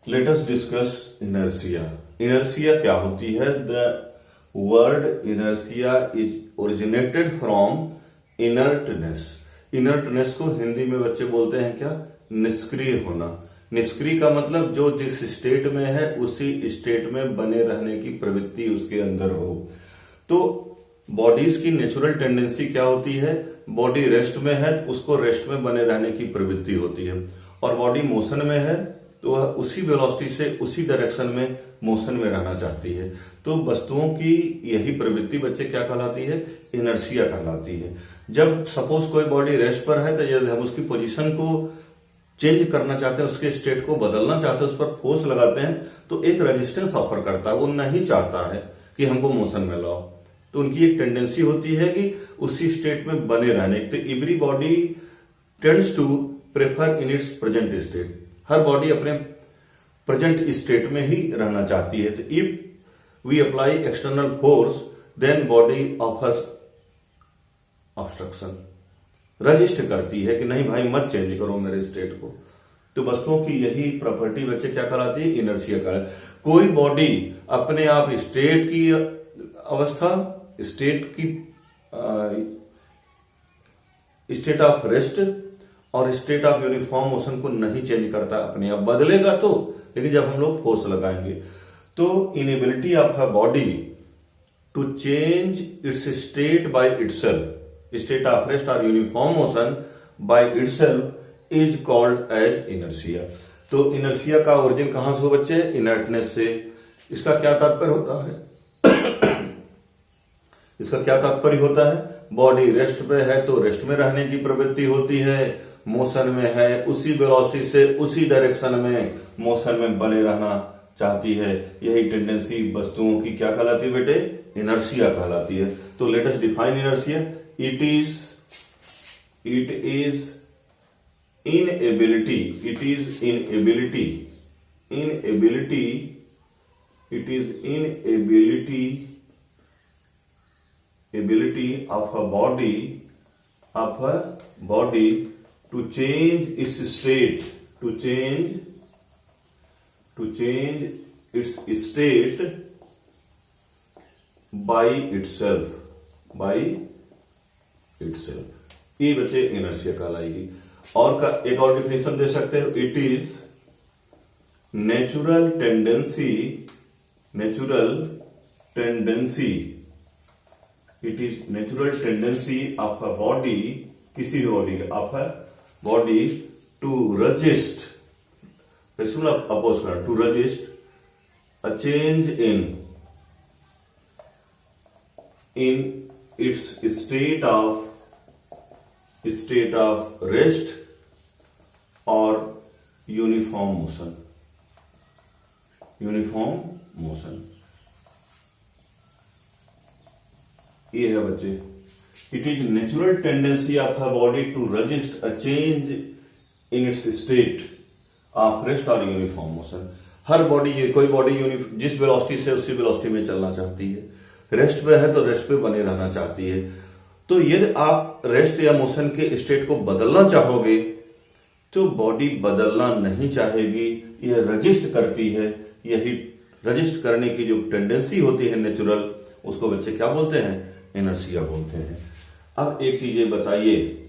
Let us discuss inertia. Inertia क्या होती है? The word inertia is originated from inertness. Inertness को हिंदी में बच्चे बोलते हैं क्या? निष्क्रिय होना। निष्क्रिय का मतलब जो जिस स्टेट में है उसी स्टेट में बने रहने की प्रवृत्ति उसके अंदर हो। तो बॉडीज की नेचुरल टेंडेंसी क्या होती है? बॉडी रेस्ट में है, उसको रेस्ट में बने रहने की प्रवृत्ति होती है, और बॉडी मोशन में है तो वह उसी वेलोसिटी से उसी डायरेक्शन में मोशन में रहना चाहती है। तो वस्तुओं की यही प्रवृत्ति बच्चे क्या कहलाती है? इनर्शिया कहलाती है। जब सपोज कोई बॉडी रेस्ट पर है तो यदि हम उसकी पोजीशन को चेंज करना चाहते हैं, उसके स्टेट को बदलना चाहते हैं, उस पर फोर्स लगाते हैं तो एक रेजिस्टेंस ऑफर करता है। वो नहीं चाहता है कि हमको मोशन में लाओ, तो उनकी एक टेंडेंसी होती है कि उसी स्टेट में बने रहने। तो every body tends to prefer in its present state. हर बॉडी अपने प्रेजेंट स्टेट में ही रहना चाहती है। तो if we apply external force then body offers obstruction, resist करती है कि नहीं भाई मत चेंज करो मेरे स्टेट को। तो वस्तुओं की यही प्रॉपर्टी बच्चे क्या कहलाती है? इनर्शिया का। कोई बॉडी अपने आप स्टेट की अवस्था, स्टेट ऑफ रेस्ट और स्टेट ऑफ यूनिफॉर्म मोशन को नहीं चेंज करता, अपने आप बदलेगा तो, लेकिन जब हम लोग फोर्स लगाएंगे तो inability of a body to change its state by itself, state of rest और uniform motion by itself is called as inertia. तो इनर्शिया का ओरिजिन कहां से हो बच्चे? इनर्टनेस से। इसका क्या तात्पर्य होता है? इसका क्या तात्पर्य होता है? बॉडी रेस्ट पे है तो रेस्ट में रहने की प्रवृत्ति होती है, मोशन में है उसी वेलोसिटी से उसी डायरेक्शन में मोशन में बने रहना चाहती है। यही टेंडेंसी वस्तुओं की क्या कहलाती है बेटे? इनर्शिया कहलाती है। तो let us define inertia. It is inability of a body to change its state, to change its state by itself। ये बच्चे इनर्शिया कहलाएगी। और का एक और डिफिनेशन दे सकते हो, it is natural tendency of a body, किसी भी बॉडी का, of a body to resist, to resist a change in its state of rest और यूनिफॉर्म मोशन। ये है बच्चे, it is natural tendency of a body to resist a change in its state of rest और uniform motion. हर body, कोई body जिस velocity से उसी वेलोसिटी में चलना चाहती है, रेस्ट पे है तो रेस्ट पे बने रहना चाहती है। तो यदि आप रेस्ट या मोशन के स्टेट को बदलना चाहोगे तो बॉडी बदलना नहीं चाहेगी, यह रजिस्ट करती है। यही रजिस्ट करने की जो टेंडेंसी होती है नेचुरल, उसको बच्चे क्या बोलते हैं? इनर्शिया बोलते हैं। अब एक चीज ये बताइए,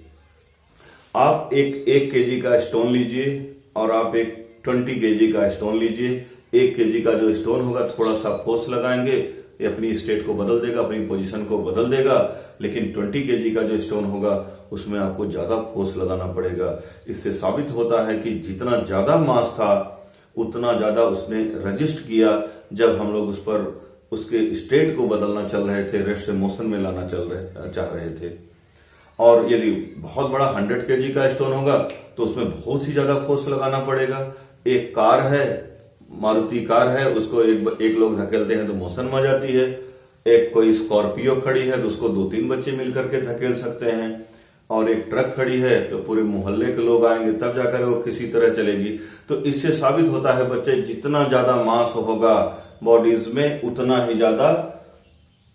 आप एक केजी का स्टोन लीजिए और आप एक 20 केजी का स्टोन लीजिए। 1 केजी का जो स्टोन होगा थोड़ा सा फोर्स लगाएंगे, ये अपनी स्टेट को बदल देगा, अपनी पोजीशन को बदल देगा। लेकिन 20 केजी का जो स्टोन होगा उसमें आपको ज्यादा फोर्स लगाना पड़ेगा। इससे साबित होता है कि जितना ज्यादा मास था उतना ज्यादा उसने रजिस्ट किया जब हम लोग उस पर उसके स्टेट को बदलना चल रहे थे, रेस्ट से मोशन में लाना चाह रहे थे। और यदि बहुत बड़ा 100 केजी का स्टोन होगा तो उसमें बहुत ही ज्यादा फोर्स लगाना पड़ेगा। एक कार है, मारुति कार है, उसको एक लोग धकेलते हैं तो मोशन में आ जाती है। एक कोई स्कॉर्पियो खड़ी है तो उसको 2-3 बच्चे मिलकर के धकेल सकते हैं। और एक ट्रक खड़ी है तो पूरे मोहल्ले के लोग आएंगे तब जाकर वो किसी तरह चलेगी। तो इससे साबित होता है बच्चे, जितना ज्यादा मास होगा बॉडीज में उतना ही ज्यादा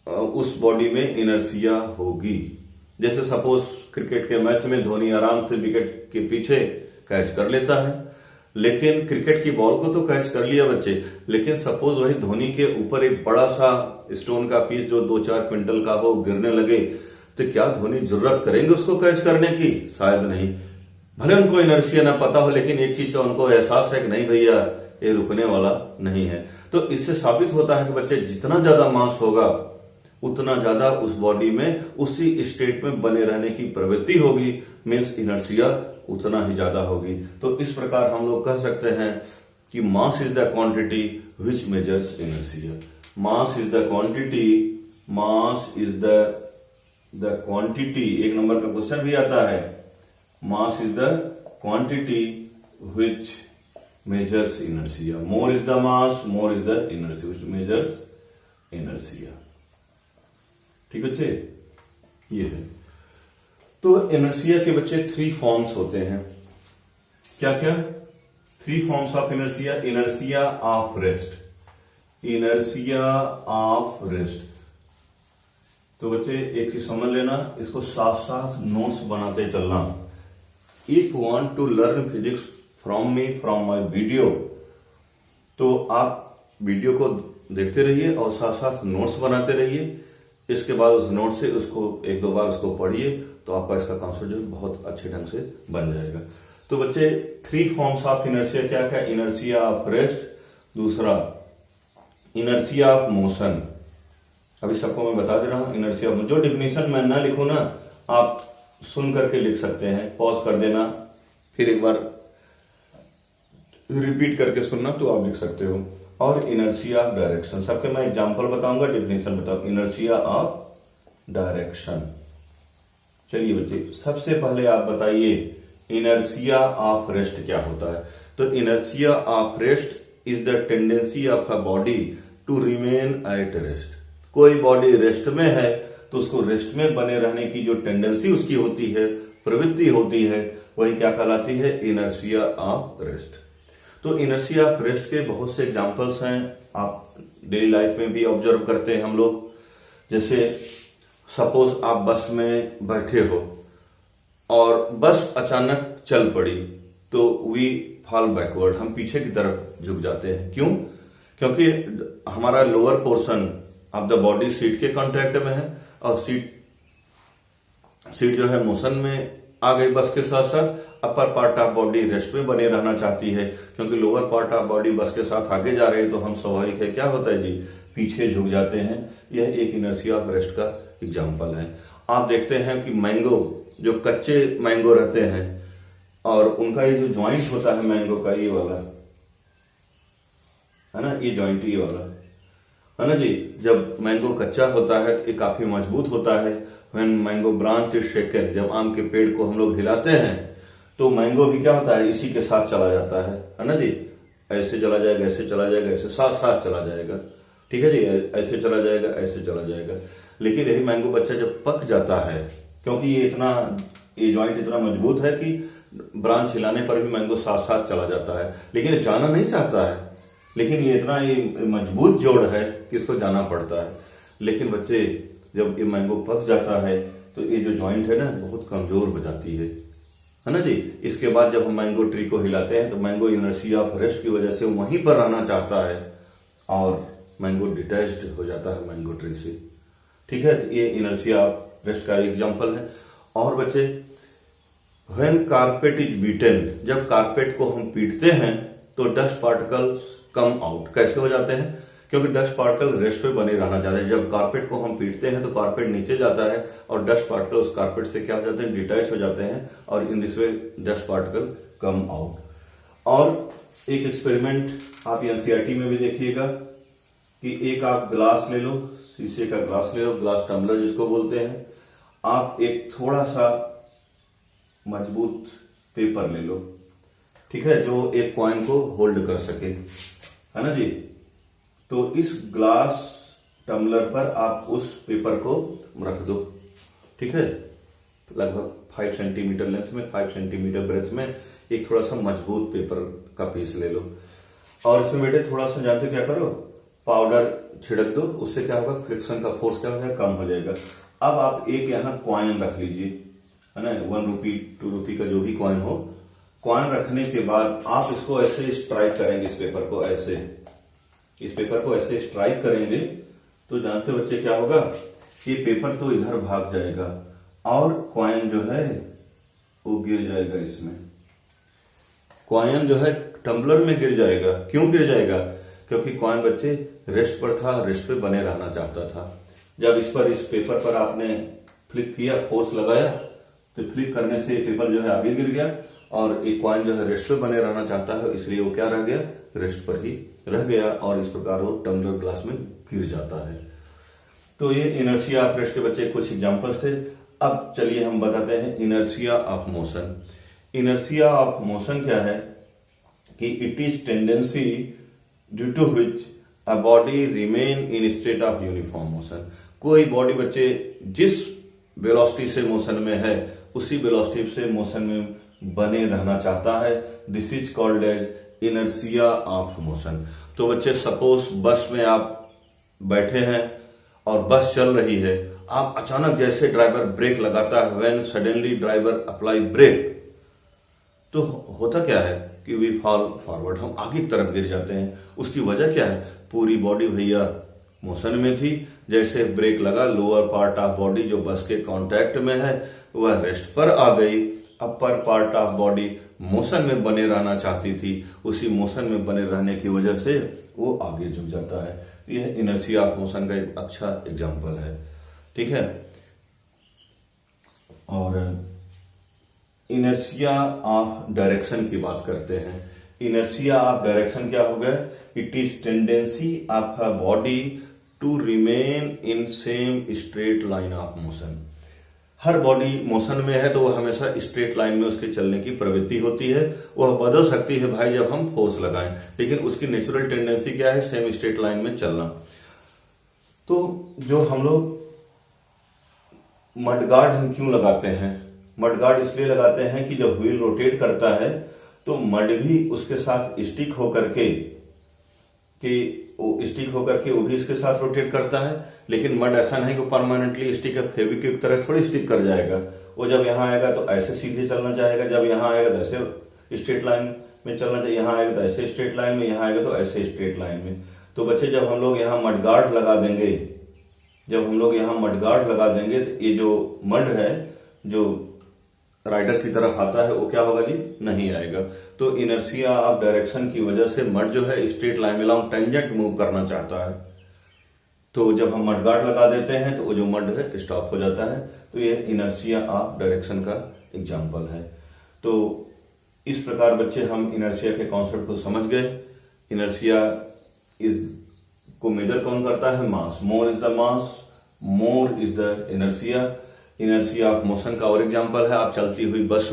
उस बॉडी में इनर्शिया होगी। जैसे सपोज क्रिकेट के मैच में धोनी आराम से विकेट के पीछे कैच कर लेता है, लेकिन क्रिकेट की बॉल को तो कैच कर लिया बच्चे, लेकिन सपोज वही धोनी के ऊपर एक बड़ा सा स्टोन का पीस जो 2-4 क्विंटल का हो गिरने लगे, तो क्या धोनी जरूरत करेंगे उसको कैच करने की? शायद नहीं। भले उनको इनर्शिया ना पता हो, लेकिन एक चीज का उनको एहसास है कि नहीं भैया ये रुकने वाला नहीं है। तो इससे साबित होता है कि बच्चे जितना ज्यादा मास होगा उतना ज्यादा उस बॉडी में उसी स्टेट में बने रहने की प्रवृत्ति होगी, मीन्स इनर्शिया उतना ही ज्यादा होगी। तो इस प्रकार हम लोग कह सकते हैं कि mass is the quantity which measures inertia. Mass is the quantity, mass is the quantity, एक नंबर का क्वेश्चन भी आता है, mass is the quantity which measures inertia. More is the mass, more is the inertia which measures inertia. ठीक बच्चे, ये है। तो इनर्शिया के बच्चे 3 फॉर्म्स होते हैं। क्या क्या? 3 forms of inertia. Inertia of rest, inertia of rest. तो बच्चे एक चीज समझ लेना, इसको साथ साथ नोट्स बनाते चलना। If want to learn physics from me, from my video, तो आप वीडियो को देखते रहिए और साथ साथ नोट्स बनाते रहिए। इसके बाद उस नोट से उसको 1-2 बार उसको पढ़िए, तो आपका इसका कॉन्सेप्ट जो बहुत अच्छे ढंग से बन जाएगा। तो बच्चे 3 फॉर्म्स ऑफ इनर्शिया क्या क्या? इनर्शिया ऑफ रेस्ट, दूसरा इनर्शिया ऑफ मोशन। अभी सबको मैं बता दे रहा हूं इनर्शिया, जो डिफिनेशन मैं ना लिखूं ना, आप सुन करके लिख सकते हैं, पॉज कर देना, फिर एक बार रिपीट करके सुनना तो आप लिख सकते हो। और इनर्शिया ऑफ डायरेक्शन, सबके मैं एग्जांपल बताऊंगा, डेफिनेशन बताऊंगा। Inertia of direction. चलिए बच्चे, सबसे पहले आप बताइए इनर्शिया ऑफ रेस्ट क्या होता है? तो inertia of rest is the tendency of a body to remain at rest. कोई बॉडी रेस्ट में है तो उसको रेस्ट में बने रहने की जो टेंडेंसी उसकी होती है, प्रवृत्ति होती है, वही क्या कहलाती है? Inertia of rest. तो इनर्शिया ऑफ रेस्ट के बहुत से एग्जांपल्स हैं, आप डेली लाइफ में भी ऑब्जर्व करते हैं हम लोग। जैसे सपोज आप बस में बैठे हो और बस अचानक चल पड़ी, तो वी फॉल बैकवर्ड, हम पीछे की तरफ झुक जाते हैं। क्यों? क्योंकि हमारा lower portion of the body seat के कांटेक्ट में है और सीट जो है मोशन में आ गई बस के साथ साथ। Upper part of body rest में बने रहना चाहती है, क्योंकि लोअर पार्ट ऑफ बॉडी बस के साथ आगे जा रही है, तो हम स्वाभाविक है क्या होता है जी, पीछे झुक जाते हैं। यह एक इनर्शिया ऑफ रेस्ट का एग्जांपल है। आप देखते हैं कि मैंगो, जो कच्चे मैंगो रहते हैं और उनका ये जो ज्वाइंट होता है मैंगो का, ये वाला है ना, ये ज्वाइंट ये वाला है ना जी। जब मैंगो कच्चा होता है तो ये काफी मजबूत होता है। व्हेन मैंगो ब्रांच इज शेकन, जब आम के पेड़ को हम लोग हिलाते हैं तो मैंगो भी क्या होता है, इसी के साथ चला जाता है ना जी। ऐसे चला जाएगा, ऐसे चला जाएगा, ऐसे साथ साथ चला जाएगा। ठीक है जी, ऐसे चला जाएगा, ऐसे चला जाएगा। लेकिन यही मैंगो बच्चा जब पक जाता है, क्योंकि ये ज्वाइंट इतना मजबूत है कि ब्रांच हिलाने पर भी मैंगो साथ साथ चला जाता है, लेकिन ये जाना नहीं चाहता है। लेकिन ये इतना मजबूत जोड़ है कि इसको जाना पड़ता है। लेकिन बच्चे जब ये मैंगो पक जाता है तो ये जो ज्वाइंट है ना बहुत कमजोर हो जाती है ना जी। इसके बाद जब हम मैंगो ट्री को हिलाते हैं तो मैंगो इनर्शिया ऑफ रेस्ट की वजह से वहीं पर रहना चाहता है और मैंगो डिटैच्ड हो जाता है मैंगो ट्री से। ठीक है, तो ये इनर्शिया ऑफ रेस्ट का एग्जांपल है। और बच्चे, व्हेन कारपेट इज बीटन, जब कारपेट को हम पीटते हैं तो डस्ट पार्टिकल्स कम आउट। कैसे हो जाते हैं? क्योंकि डस्ट पार्टिकल रेस्ट पे बने रहना चाहते हैं। जब कारपेट को हम पीटते हैं तो कारपेट नीचे जाता है और डस्ट पार्टिकल उस कारपेट से क्या हो जाते हैं, डिटैच हो जाते हैं और in this way dust particle come out. और एक एक्सपेरिमेंट आप एनसीईआरटी में भी देखिएगा कि एक आप ग्लास ले लो, शीशे का ग्लास ले लो, ग्लास टम्बलर जिसको बोलते हैं। आप एक थोड़ा सा मजबूत पेपर ले लो, ठीक है, जो एक कॉइन को होल्ड कर सके, है ना जी। तो इस ग्लास टम्बलर पर आप उस पेपर को रख दो, ठीक है, लगभग 5 सेंटीमीटर लेंथ में, 5 सेंटीमीटर ब्रेथ में एक थोड़ा सा मजबूत पेपर का पीस ले लो और इसमें बेटे थोड़ा सा जानते क्या करो, पाउडर छिड़क दो। उससे क्या होगा, फ्रिक्शन का फोर्स क्या होगा, कम हो जाएगा। अब आप एक यहाँ कॉइन रख लीजिए, है ना, 1 रुपी 2 रुपी का जो भी कॉइन हो, कॉइन रखने के बाद आप इसको ऐसे स्ट्राइक करेंगे, इस पेपर को ऐसे स्ट्राइक करेंगे तो जानते बच्चे क्या होगा, ये पेपर तो इधर भाग जाएगा और कॉइन जो है वो गिर जाएगा। इसमें कॉइन जो है टम्बलर में गिर जाएगा। क्यों गिर जाएगा? क्योंकि कॉइन बच्चे रेस्ट पर था, रेस्ट पे बने रहना चाहता था। जब इस पेपर पर आपने फ्लिक किया, फोर्स लगाया, तो फ्लिक करने से पेपर जो है आगे गिर गया और एक कॉइन जो है रेस्ट पे बने रहना चाहता है, इसलिए वो क्या रह गया, रेस्ट पर ही रह गया और इस प्रकार वो टम्बलर ग्लास में गिर जाता है। तो ये इनर्शिया ऑफ रेस्ट के बच्चे कुछ एग्जांपल्स थे। अब चलिए हम बताते हैं inertia of motion. Inertia of motion क्या है कि it is tendency due to which a body remain in state of uniform motion. कोई बॉडी बच्चे जिस वेलोसिटी से मोशन में है उसी वेलोसिटी से मोशन में बने रहना चाहता है। This is called as inertia of motion. तो बच्चे सपोज बस में आप बैठे हैं और बस चल रही है, आप अचानक जैसे ड्राइवर ब्रेक लगाता है, when suddenly driver apply brake, तो होता क्या है कि वी फॉल फॉरवर्ड, हम आगे की तरफ गिर जाते हैं। उसकी वजह क्या है? पूरी बॉडी भैया मोशन में थी, जैसे ब्रेक लगा लोअर पार्ट ऑफ बॉडी जो बस के कांटेक्ट में है वह रेस्ट पर आ गई, upper part of body motion में बने रहना चाहती थी, उसी मोशन में बने रहने की वजह से वो आगे झुक जाता है। यह इनर्शिया ऑफ मोशन का एक अच्छा एग्जांपल है, ठीक है। और इनर्शिया ऑफ डायरेक्शन की बात करते हैं। इनर्शिया ऑफ डायरेक्शन क्या हो गया? It is tendency of a body to remain in same straight line of motion. हर बॉडी मोशन में है तो वह हमेशा स्ट्रेट लाइन में उसके चलने की प्रवृत्ति होती है। वह बदल सकती है भाई जब हम फोर्स लगाएं, लेकिन उसकी नेचुरल टेंडेंसी क्या है? सेम स्ट्रेट लाइन में चलना। तो जो हम लोग मडगार्ड हम क्यों लगाते हैं? मडगार्ड इसलिए लगाते हैं कि जब व्हील रोटेट करता है तो मड भी उसके साथ स्टिक होकर के वो भी इसके साथ रोटेट करता है। लेकिन मड ऐसा नहीं कि परमानेंटली स्टिक है, फेविक्विक की तरह थोड़ी स्टिक कर जाएगा। वो जब यहां आएगा तो ऐसे सीधे चलना चाहेगा, जब यहां आएगा तो ऐसे स्ट्रेट लाइन में चलना चाहिए, यहां आएगा तो ऐसे स्ट्रेट लाइन में, यहां आएगा तो ऐसे स्ट्रेट लाइन में। तो बच्चे जब हम लोग यहाँ मडगार्ड लगा देंगे, तो ये जो मड है जो राइडर की तरफ आता है वो क्या होगा जी? नहीं आएगा। तो इनर्शिया ऑफ डायरेक्शन की वजह से मड जो है स्ट्रेट लाइन में लॉन्ग टेंजेंट मूव करना चाहता है। तो जब हम मडगार्ड लगा देते हैं तो वो जो मड है स्टॉप हो जाता है। तो ये इनर्शिया ऑफ डायरेक्शन का एग्जांपल है। तो इस प्रकार बच्चे हम इनर्शिया के कॉन्सेप्ट को समझ गए। इनर्शिया को मेजर कौन करता है? Mass. More is the mass, more is the inertia. Inertia of motion का और एग्जांपल है, आप चलती हुई बस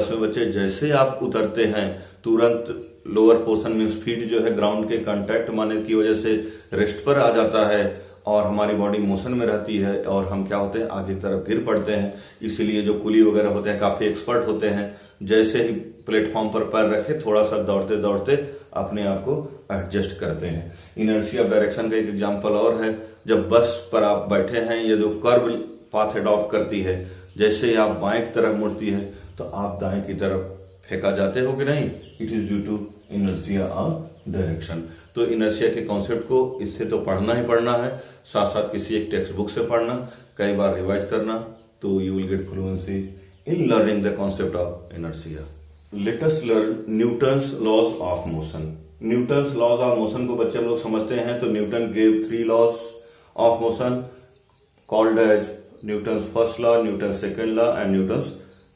में बच्चे जैसे आप उतरते हैं तुरंत लोअर पोर्शन में स्पीड जो है ग्राउंड के कांटेक्ट मारने की वजह से रेस्ट पर आ जाता है और हमारी बॉडी मोशन में रहती है और हम क्या होते हैं? आगे की तरफ गिर पड़ते हैं। इसीलिए जो कुली वगैरह होते हैं काफी एक्सपर्ट होते हैं, जैसे ही प्लेटफॉर्म पर पैर रखे थोड़ा सा दौड़ते दौड़ते अपने आप को एडजस्ट करते हैं। इनर्शिया डायरेक्शन का एक एग्जांपल और है, जब बस पर आप बैठे हैं, ये जो कर्व पाथ अडॉप्ट करती है, जैसे ही आप बाएं की तरफ मुड़ती है तो आप दाएं की तरफ फेंका जाते हो कि नहीं? It is due to inertia of direction. तो इनर्शिया के कॉन्सेप्ट को इससे तो पढ़ना ही पढ़ना है, साथ साथ किसी एक टेक्स्ट बुक से पढ़ना, कई बार रिवाइज करना, तो you will get fluency in learning the concept of inertia. Let us learn Newton's laws of motion. Newton's laws of motion को बच्चे लोग समझते हैं तो Newton gave 3 laws of motion called as Newton's first law, Newton second law and Newton's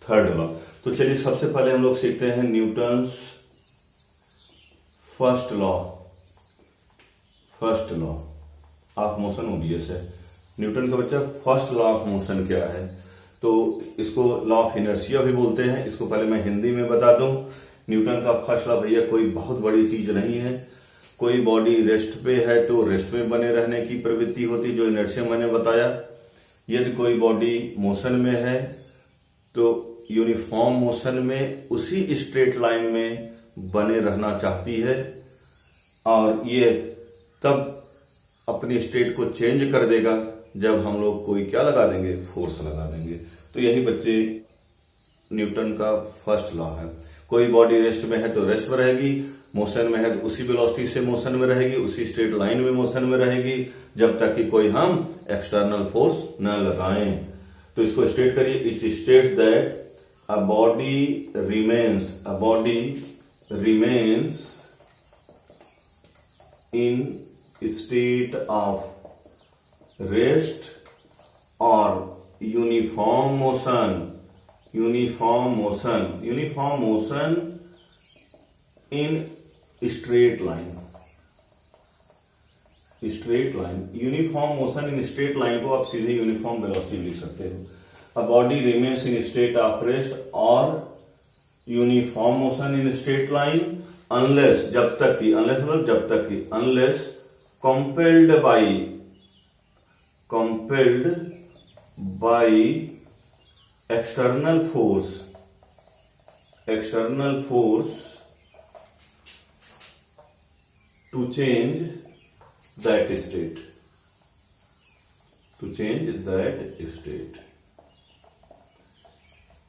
third law. तो चलिए सबसे पहले हम लोग सीखते हैं Newton's first law of motion. OBS है न्यूटन का बच्चा। फर्स्ट लॉ ऑफ मोशन क्या है? तो इसको लॉ ऑफ इनर्शिया भी बोलते हैं। इसको पहले मैं हिंदी में बता दूं। न्यूटन का फर्स्ट लॉ भैया कोई बहुत बड़ी चीज नहीं है। कोई बॉडी रेस्ट पे है तो रेस्ट में बने रहने की प्रवृत्ति होती, जो इनर्शिया मैंने बताया। यदि कोई बॉडी मोशन में है तो यूनिफॉर्म मोशन में उसी स्ट्रेट लाइन में बने रहना चाहती है और ये तब अपनी स्टेट को चेंज कर देगा जब हम लोग कोई क्या लगा देंगे? फोर्स लगा देंगे। तो यही बच्चे न्यूटन का फर्स्ट लॉ है। कोई बॉडी रेस्ट में है तो रेस्ट में रहेगी, मोशन में है तो उसी वेलोसिटी से मोशन में रहेगी, उसी स्ट्रेट लाइन में मोशन में रहेगी, जब तक कि कोई हम एक्सटर्नल फोर्स न लगाएं। तो इसको स्टेट करिए, it state that a body remains in state of rest or uniform motion in straight line। Uniform motion in straight line को आप सीधे यूनिफॉर्म वेलोसिटी लिख सकते हो। A body remains in state of rest और uniform motion in straight line unless, जब तक कि, unless compelled by external force to change that state.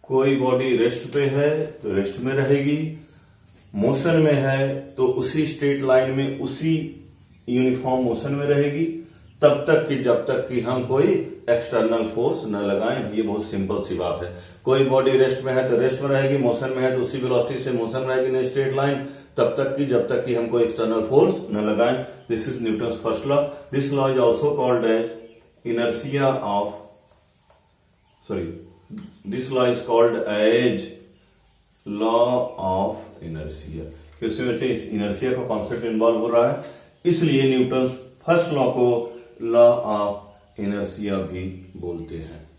कोई बॉडी रेस्ट पे है तो रेस्ट में रहेगी, मोशन में है तो उसी स्ट्रेट लाइन में उसी यूनिफॉर्म मोशन में रहेगी, तब तक कि जब तक कि हम कोई एक्सटर्नल फोर्स न लगाएं। ये बहुत सिंपल सी बात है। कोई बॉडी रेस्ट में है तो रेस्ट में रहेगी, मोशन में है तो उसी वेलोसिटी से मोशन में रहेगी इन स्ट्रेट लाइन, तब तक कि जब तक कि हम कोई एक्सटर्नल फोर्स न लगाएं। This is Newton's first law. This law is also called as this law is called as law of inertia. क्योंकि बेटे इस इनर्शिया का कॉन्सेप्ट इन्वॉल्व हो रहा है, इसलिए न्यूटन फर्स्ट लॉ को लॉ ऑफ इनर्शिया भी बोलते हैं।